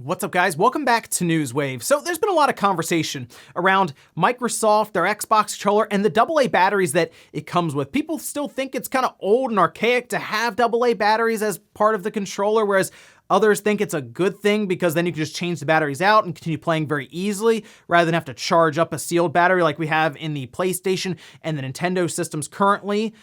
What's up, guys? Welcome back to Newswave. So there's been a lot of conversation around Microsoft, their Xbox controller, and the AA batteries that it comes with. People still think it's kind of old and archaic to have AA batteries as part of the controller, whereas others think it's a good thing because then you can just change the batteries out and continue playing very easily rather than have to charge up a sealed battery like we have in the PlayStation and the Nintendo systems currently.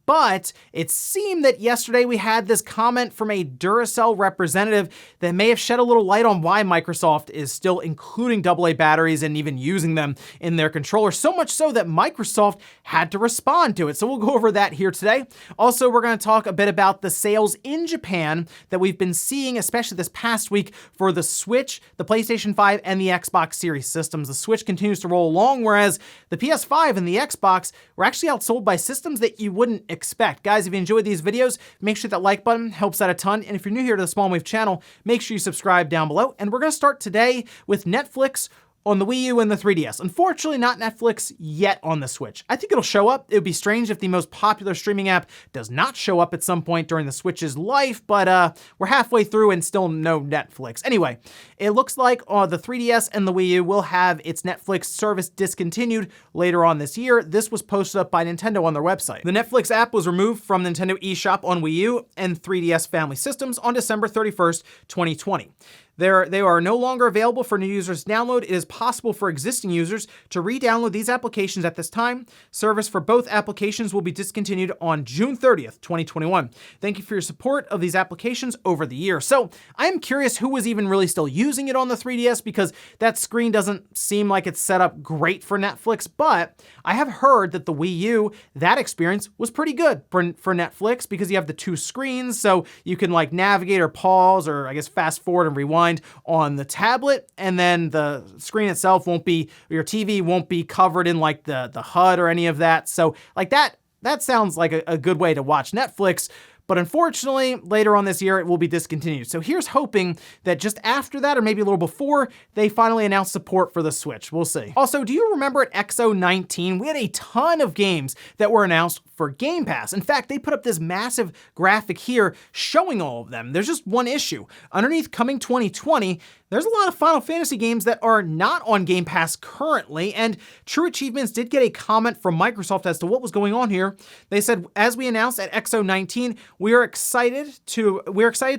But it seemed that yesterday we had this comment from a Duracell representative that may have shed a little light on why Microsoft is still including AA batteries and even using them in their controller, so much so that Microsoft had to respond to it. So we'll go over that here today. Also, we're going to talk a bit about the sales in Japan that we've been seeing, especially this past week, for the Switch, the PlayStation 5, and the Xbox Series systems. The Switch continues to roll along, whereas the PS5 and the Xbox were actually outsold by systems that you wouldn't expect. Guys, if you enjoyed these videos, make sure that like button helps out a ton. And if you're new here to the Small Wave channel, make sure you subscribe down below. And we're going to start today with Netflix on the Wii U and the 3DS. Unfortunately, not Netflix yet on the Switch. I think it'll show up. It would be strange if the most popular streaming app does not show up at some point during the Switch's life, but we're halfway through and still no Netflix. Anyway, it looks like the 3DS and the Wii U will have its Netflix service discontinued later on this year. This was posted up by Nintendo on their website. The Netflix app was removed from Nintendo eShop on Wii U and 3DS family systems on December 31st, 2020. They are no longer available for new users to download. It is possible for existing users to re-download these applications at this time. Service for both applications will be discontinued on June 30th, 2021. Thank you for your support of these applications over the year. So I'm curious who was even really still using it on the 3DS, because that screen doesn't seem like it's set up great for Netflix, but I have heard that the Wii U, that experience was pretty good for Netflix because you have the two screens, so you can like navigate or pause or I guess fast forward and rewind on the tablet, and then the screen itself won't be, your TV won't be covered in like the HUD or any of that. So like that sounds like a good way to watch Netflix. But unfortunately, later on this year, it will be discontinued. So here's hoping that just after that, or maybe a little before, they finally announce support for the Switch. We'll see. Also, do you remember at XO19, we had a ton of games that were announced for Game Pass. In fact, they put up this massive graphic here showing all of them. There's just one issue. Underneath coming 2020, there's a lot of Final Fantasy games that are not on Game Pass currently, and True Achievements did get a comment from Microsoft as to what was going on here. They said, as we announced at XO19, we're excited to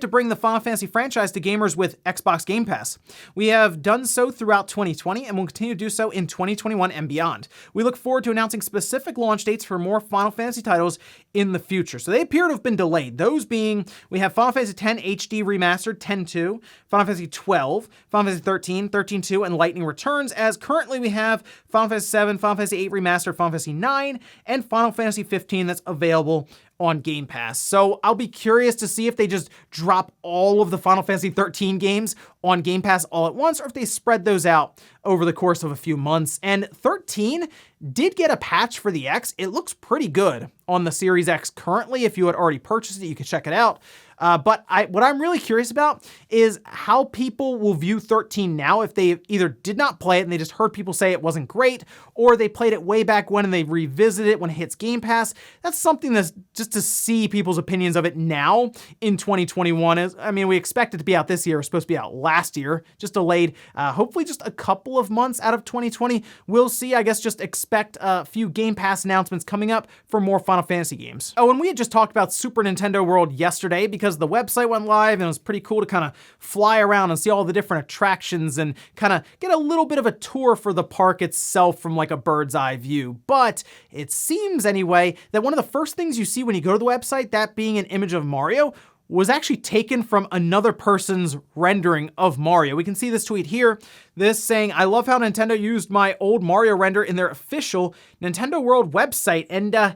bring the Final Fantasy franchise to gamers with Xbox Game Pass. We have done so throughout 2020 and will continue to do so in 2021 and beyond. We look forward to announcing specific launch dates for more Final Fantasy titles in the future. So they appear to have been delayed. Those being, we have Final Fantasy X HD Remastered 10.2, Final Fantasy 12, Final Fantasy 13, 13.2, and Lightning Returns, as currently we have Final Fantasy 7, Final Fantasy 8 Remastered, Final Fantasy 9, and Final Fantasy 15 that's available on Game Pass. So I'll be curious to see if they just drop all of the Final Fantasy 13 games on Game Pass all at once, or if they spread those out over the course of a few months. And 13 did get a patch for the X. It looks pretty good on the Series X currently. If you had already purchased it, you can check it out. But what I'm really curious about is how people will view 13 now if they either did not play it and they just heard people say it wasn't great, or they played it way back when and they revisit it when it hits Game Pass. That's something that's just to see people's opinions of it now in 2021. I mean, we expect it to be out this year. It was supposed to be out last year, just delayed, hopefully just a couple of months out of 2020. We'll see. I guess just expect a few Game Pass announcements coming up for more Final Fantasy games. Oh, and we had just talked about Super Nintendo World yesterday because the website went live and it was pretty cool to kind of fly around and see all the different attractions and kind of get a little bit of a tour for the park itself from like a bird's eye view. But it seems anyway that one of the first things you see when you go to the website, that being an image of Mario, was actually taken from another person's rendering of Mario. We can see this tweet here, this saying, "I love how Nintendo used my old Mario render in their official Nintendo World website." And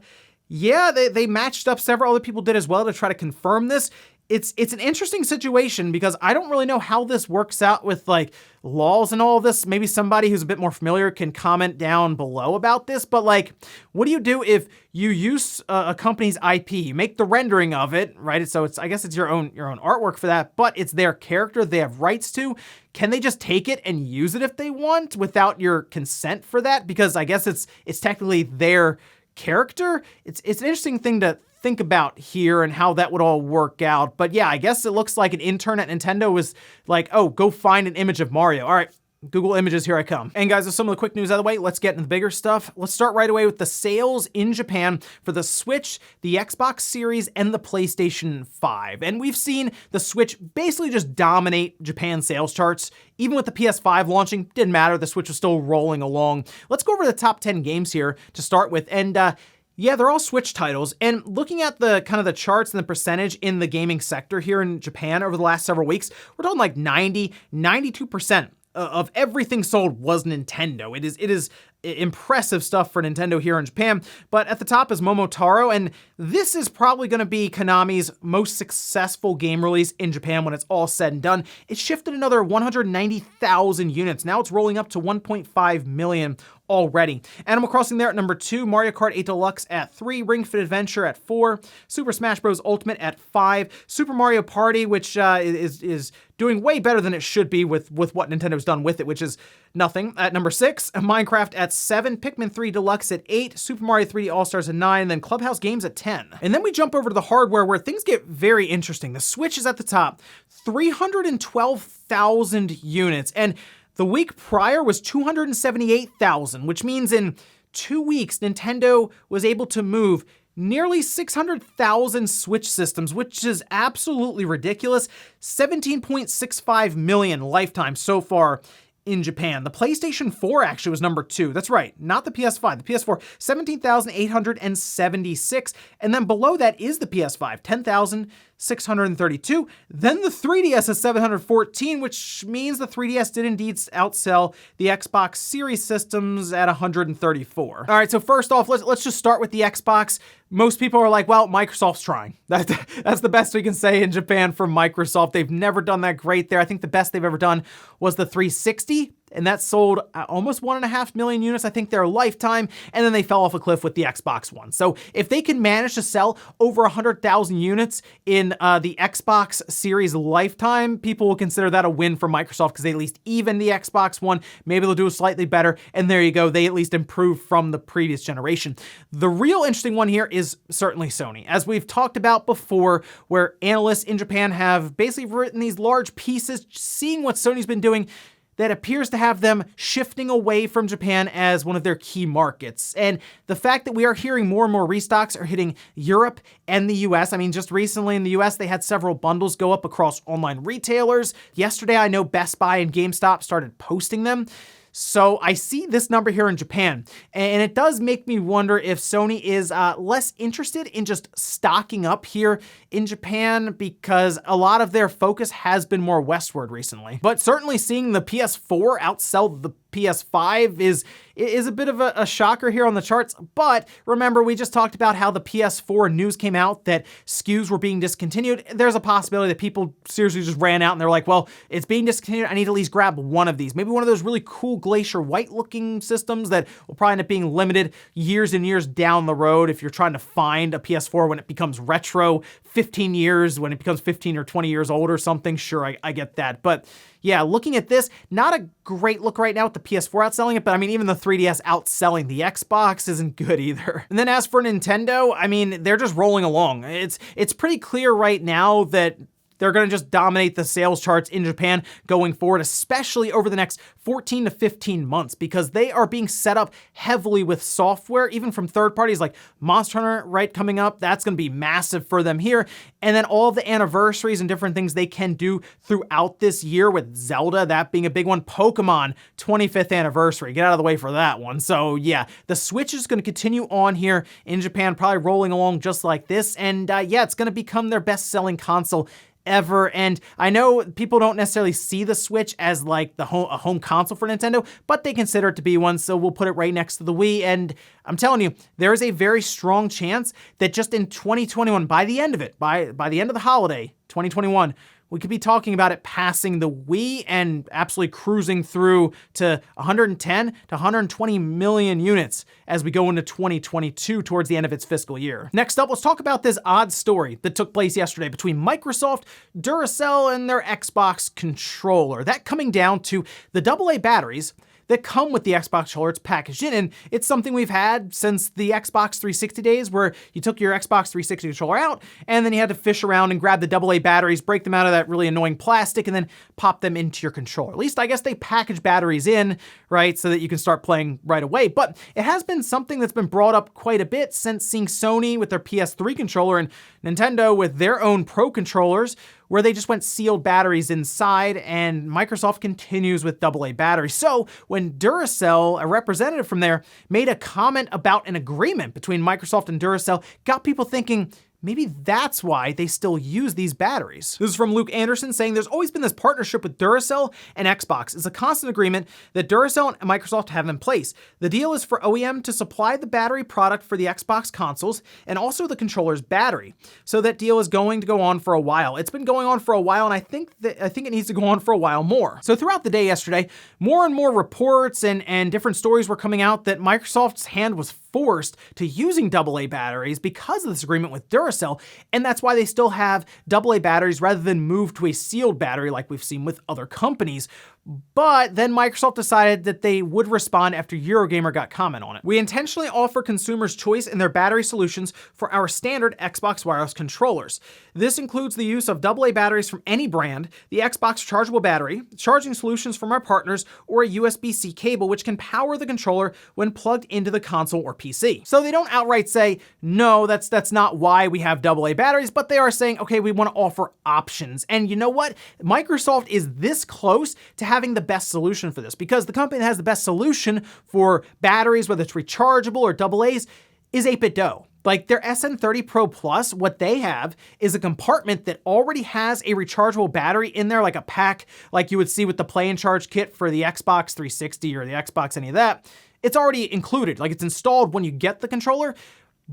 yeah, they matched up, several other people did as well to try to confirm this. It's an interesting situation because I don't really know how this works out with like laws and all of this. Maybe somebody who's a bit more familiar can comment down below about this, but like, what do you do if you use a company's IP, you make the rendering of it, right? So I guess it's your own artwork for that, but it's their character they have rights to. Can they just take it and use it if they want without your consent for that? Because I guess it's technically their character. It's an interesting thing to think think about here and how that would all work out. But yeah, I guess it looks like an intern at Nintendo was like, oh, go find an image of Mario. All right, Google Images, here I come. And guys, with some of the quick news out of the way, let's get into the bigger stuff. Let's start right away with the sales in Japan for the Switch, the Xbox Series, and the PlayStation 5. And we've seen the Switch basically just dominate Japan sales charts. Even with the PS5 launching, didn't matter, the Switch was still rolling along. Let's go over the top 10 games here to start with. And yeah, they're all Switch titles. And looking at the kind of the charts and the percentage in the gaming sector here in Japan over the last several weeks, we're talking like 92% of everything sold was Nintendo. It is impressive stuff for Nintendo here in Japan. But at the top is Momotaro, and this is probably going to be Konami's most successful game release in Japan when it's all said and done. It shifted another 190,000 units. Now it's rolling up to 1.5 million already. Animal Crossing there at number 2, Mario Kart 8 Deluxe at 3, Ring Fit Adventure at 4, Super Smash Bros. Ultimate at 5, Super Mario Party, which is doing way better than it should be with what Nintendo's done with it, which is nothing, at number 6, Minecraft at 7, Pikmin 3 Deluxe at 8, Super Mario 3D All-Stars at 9, and then Clubhouse Games at 10. And then we jump over to the hardware where things get very interesting. The Switch is at the top, 312,000 units, and the week prior was 278,000, which means in 2 weeks, Nintendo was able to move nearly 600,000 Switch systems, which is absolutely ridiculous. 17.65 million lifetime so far in Japan. The PlayStation 4 actually was number 2. That's right, not the PS5. The PS4, 17,876. And then below that is the PS5, 10,632. Then the 3DS is 714, which means the 3DS did indeed outsell the Xbox Series systems at 134. All right, so first off, let's just start with the Xbox. Most people are like, well, Microsoft's trying. That's the best we can say in Japan for Microsoft. They've never done that great there. I think the best they've ever done was the 360, and that sold almost 1.5 million units, I think, their lifetime, and then they fell off a cliff with the Xbox One. So if they can manage to sell over 100,000 units in the Xbox Series lifetime, people will consider that a win for Microsoft because they at least even the Xbox One. Maybe they'll do slightly better, and there you go. They at least improved from the previous generation. The real interesting one here is certainly Sony. As we've talked about before, where analysts in Japan have basically written these large pieces, seeing what Sony's been doing, that appears to have them shifting away from Japan as one of their key markets. And the fact that we are hearing more and more restocks are hitting Europe and the US. I mean, just recently in the US, they had several bundles go up across online retailers. Yesterday, I know Best Buy and GameStop started posting them. So I see this number here in Japan, and it does make me wonder if Sony is less interested in just stocking up here in Japan because a lot of their focus has been more westward recently. But certainly seeing the PS4 outsell the PS5 is a bit of a shocker here on the charts. But remember, we just talked about how the PS4 news came out that SKUs were being discontinued. There's a possibility that people seriously just ran out and they're like, well, it's being discontinued. I need to at least grab one of these. Maybe one of those really cool Glacier White looking systems that will probably end up being limited years and years down the road if you're trying to find a PS4 when it becomes retro, 15 years, when it becomes 15 or 20 years old or something. Sure, I get that. But yeah, looking at this, not a great look right now with the PS4 outselling it, but I mean, even the 3DS outselling the Xbox isn't good either. And then as for Nintendo, I mean, they're just rolling along. It's pretty clear right now that they're going to just dominate the sales charts in Japan going forward, especially over the next 14 to 15 months, because they are being set up heavily with software, even from third parties like Monster Hunter, right, coming up. That's going to be massive for them here. And then all of the anniversaries and different things they can do throughout this year with Zelda, that being a big one. Pokemon, 25th anniversary. Get out of the way for that one. So yeah, the Switch is going to continue on here in Japan, probably rolling along just like this. And yeah, it's going to become their best-selling console ever. And I know people don't necessarily see the Switch as like a home console for Nintendo, but they consider it to be one, so we'll put it right next to the Wii. And I'm telling you, there is a very strong chance that just in 2021, by the end of it, by the end of the holiday, 2021, we could be talking about it passing the Wii and absolutely cruising through to 110 to 120 million units as we go into 2022 towards the end of its fiscal year. Next up, let's talk about this odd story that took place yesterday between Microsoft, Duracell, and their Xbox controller. That coming down to the AA batteries that come with the Xbox controller. It's packaged in, and it's something we've had since the Xbox 360 days, where you took your Xbox 360 controller out, and then you had to fish around and grab the AA batteries, break them out of that really annoying plastic, and then pop them into your controller. At least I guess they package batteries in, right, so that you can start playing right away. But it has been something that's been brought up quite a bit since seeing Sony with their PS3 controller and Nintendo with their own Pro controllers, where they just went sealed batteries inside, and Microsoft continues with AA batteries. So when Duracell, a representative from there, made a comment about an agreement between Microsoft and Duracell, got people thinking, maybe that's why they still use these batteries. This is from Luke Anderson saying, there's always been this partnership with Duracell and Xbox. It's a constant agreement that Duracell and Microsoft have in place. The deal is for OEM to supply the battery product for the Xbox consoles and also the controller's battery. So that deal is going to go on for a while. It's been going on for a while, and I think it needs to go on for a while more. So throughout the day yesterday, more and more reports and different stories were coming out that Microsoft's hand was forced to using AA batteries because of this agreement with Duracell, and that's why they still have AA batteries rather than move to a sealed battery like we've seen with other companies. But then Microsoft decided that they would respond after Eurogamer got comment on it. We intentionally offer consumers choice in their battery solutions for our standard Xbox wireless controllers. This includes the use of AA batteries from any brand, the Xbox chargeable battery, charging solutions from our partners, or a USB-C cable which can power the controller when plugged into the console or PC. So they don't outright say, no, that's not why we have AA batteries, but they are saying, okay, we want to offer options. And you know what? Microsoft is this close to having the best solution for this, because the company that has the best solution for batteries, whether it's rechargeable or AA's, is 8BitDo. Like their SN30 Pro Plus, what they have is a compartment that already has a rechargeable battery in there, like a pack, like you would see with the Play and Charge kit for the Xbox 360 or the Xbox, any of that. It's already included, like it's installed when you get the controller.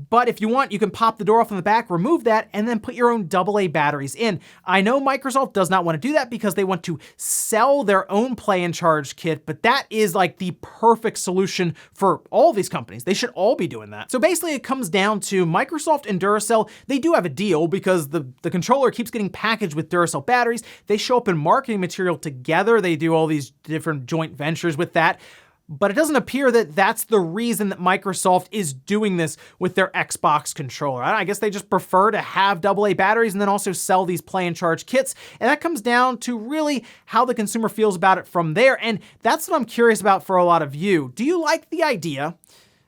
But if you want, you can pop the door off in the back, remove that, and then put your own AA batteries in. I know Microsoft does not want to do that because they want to sell their own Play and Charge kit, but that is like the perfect solution for all these companies. They should all be doing that. So basically it comes down to Microsoft and Duracell. They do have a deal because the controller keeps getting packaged with Duracell batteries. They show up in marketing material together. They do all these different joint ventures with that. But it doesn't appear that that's the reason that Microsoft is doing this with their Xbox controller. I guess they just prefer to have AA batteries and then also sell these Play and Charge kits. And that comes down to really how the consumer feels about it from there. And that's what I'm curious about for a lot of you. Do you like the idea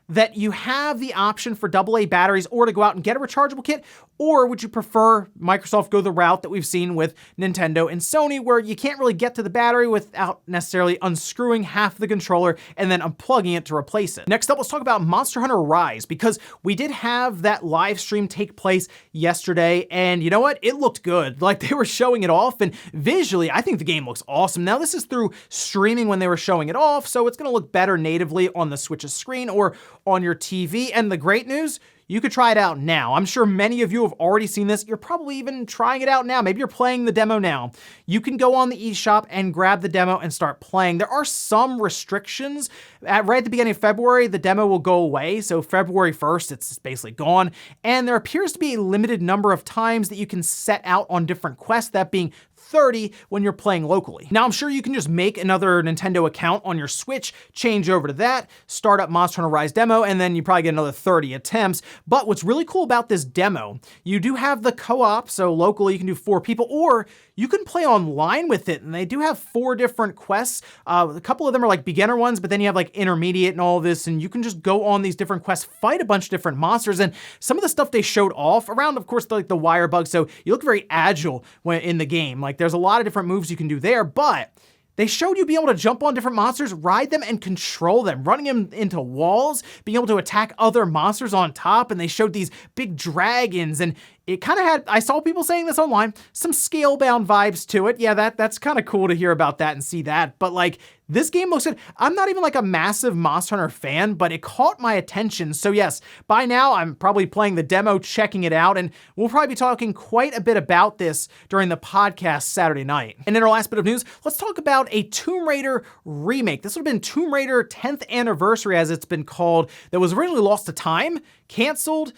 that you have the option for AA batteries or to go out and get a rechargeable kit? Or would you prefer Microsoft go the route that we've seen with Nintendo and Sony, where you can't really get to the battery without necessarily unscrewing half the controller and then unplugging it to replace it? Next up, let's talk about Monster Hunter Rise, because we did have that live stream take place yesterday, and you know what? It looked good. Like they were showing it off, and visually, I think the game looks awesome. Now, this is through streaming when they were showing it off, so it's gonna look better natively on the Switch's screen or on your TV. And the great news, you could try it out now. I'm sure many of you have already seen this. You're probably even trying it out now. Maybe you're playing the demo now. You can go on the eShop and grab the demo and start playing. There are some restrictions. Right at the beginning of February, the demo will go away. So February 1st, it's basically gone. And there appears to be a limited number of times that you can set out on different quests, that being 30 when you're playing locally. Now, I'm sure you can just make another Nintendo account on your Switch, change over to that, start up Monster Hunter Rise demo, and then you probably get another 30 attempts. But what's really cool about this demo, you do have the co-op, so locally you can do 4 people, or you can play online with it, and they do have 4 different quests. A couple of them are like beginner ones, but then you have like intermediate and all this, and you can just go on these different quests, fight a bunch of different monsters, and some of the stuff they showed off around, of course, like the wire bug, so you look very agile when in the game. Like there's a lot of different moves you can do there, but they showed you being able to jump on different monsters, ride them, and control them, running them into walls, being able to attack other monsters on top, and they showed these big dragons, and it kind of had, I saw people saying this online, some Scalebound vibes to it. Yeah, that's kind of cool to hear about that and see that, but like, this game looks good. I'm not even like a massive Monster Hunter fan, but it caught my attention. So yes, by now I'm probably playing the demo, checking it out, and we'll probably be talking quite a bit about this during the podcast Saturday night. And in our last bit of news, let's talk about a Tomb Raider remake. This would have been Tomb Raider 10th anniversary, as it's been called, that was originally lost to time, canceled,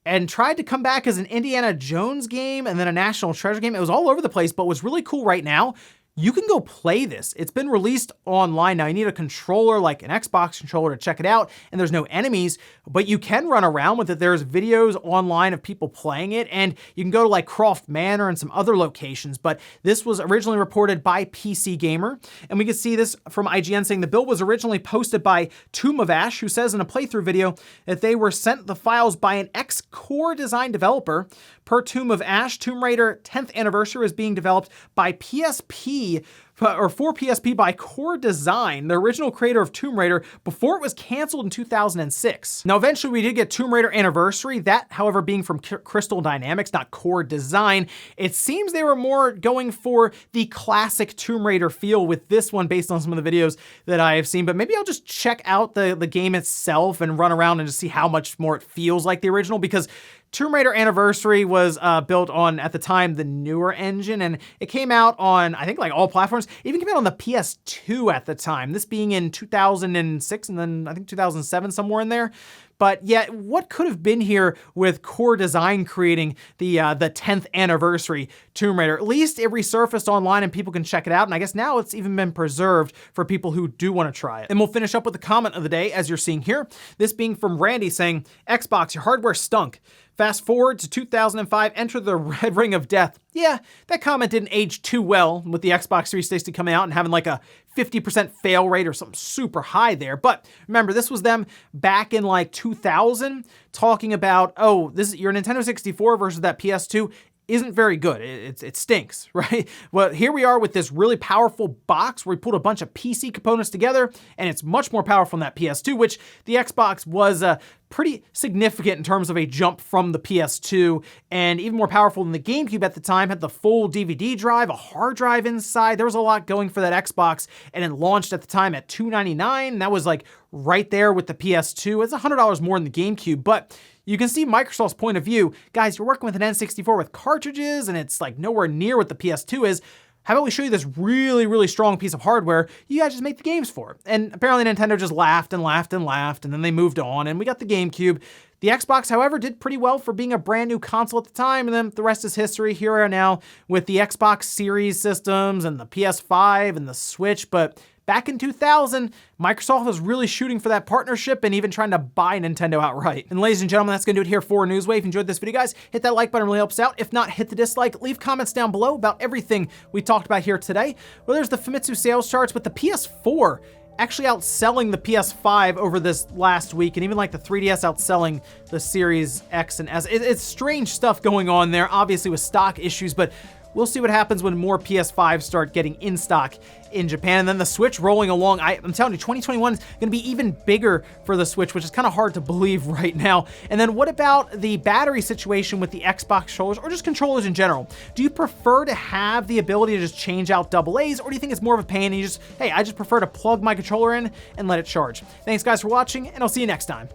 and tried to come back as an Indiana Jones game and then a National Treasure game. It was all over the place, but what's really cool right now, you can go play this. It's been released online. Now you need a controller like an Xbox controller to check it out, and there's no enemies, but you can run around with it. There's videos online of people playing it, and you can go to like Croft Manor and some other locations, but this was originally reported by PC Gamer, and we can see this from IGN saying the build was originally posted by Tomb of Ash, who says in a playthrough video that they were sent the files by an ex-Core Design developer. Per Tomb of Ash, Tomb Raider 10th Anniversary is being developed by PSP, or for PSP by Core Design, the original creator of Tomb Raider, before it was canceled in 2006. Now, eventually we did get Tomb Raider Anniversary, that, however, being from Crystal Dynamics, not Core Design. It seems they were more going for the classic Tomb Raider feel with this one based on some of the videos that I have seen, but maybe I'll just check out the game itself and run around and just see how much more it feels like the original, because Tomb Raider Anniversary was built on, at the time, the newer engine, and it came out on, I think, like all platforms. It even came out on the PS2 at the time, this being in 2006 and then I think 2007, somewhere in there. But yeah, what could have been here with Core Design creating the 10th Anniversary Tomb Raider? At least it resurfaced online and people can check it out, and I guess now it's even been preserved for people who do want to try it. And we'll finish up with the comment of the day, as you're seeing here, this being from Randy saying, Xbox, your hardware stunk. Fast forward to 2005, enter the red ring of death. Yeah, that comment didn't age too well with the Xbox 360 coming out and having like a 50% fail rate or something super high there. But remember, this was them back in like 2000 talking about, oh, this is your Nintendo 64 versus that PS2 isn't very good. It stinks, right? Well, here we are with this really powerful box where we pulled a bunch of PC components together, and it's much more powerful than that PS2, which the Xbox was pretty significant in terms of a jump from the PS2, and even more powerful than the GameCube at the time. Had the full DVD drive, a hard drive inside. There was a lot going for that Xbox, and it launched at the time at $299, and that was like right there with the PS2. It's $100 more than the GameCube, but you can see Microsoft's point of view. Guys, you're working with an N64 with cartridges, and it's like nowhere near what the PS2 is. How about we show you this really, really strong piece of hardware? You guys just make the games for it. And apparently Nintendo just laughed and laughed and laughed, and then they moved on, and we got the GameCube. The Xbox, however, did pretty well for being a brand new console at the time, and then the rest is history. Here we are now with the Xbox Series systems and the PS5 and the Switch, but back in 2000, Microsoft was really shooting for that partnership and even trying to buy Nintendo outright. And ladies and gentlemen, that's gonna do it here for Newswave. If you enjoyed this video, guys, hit that like button, it really helps out. If not, hit the dislike. Leave comments down below about everything we talked about here today. Well, there's the Famitsu sales charts with the PS4 actually outselling the PS5 over this last week, and even like the 3DS outselling the Series X and S. It's strange stuff going on there, obviously with stock issues, but we'll see what happens when more PS5s start getting in stock in Japan. And then the Switch rolling along. I'm telling you, 2021 is going to be even bigger for the Switch, which is kind of hard to believe right now. And then what about the battery situation with the Xbox controllers, or just controllers in general? Do you prefer to have the ability to just change out AA's, or do you think it's more of a pain and you just, hey, I just prefer to plug my controller in and let it charge? Thanks guys for watching, and I'll see you next time.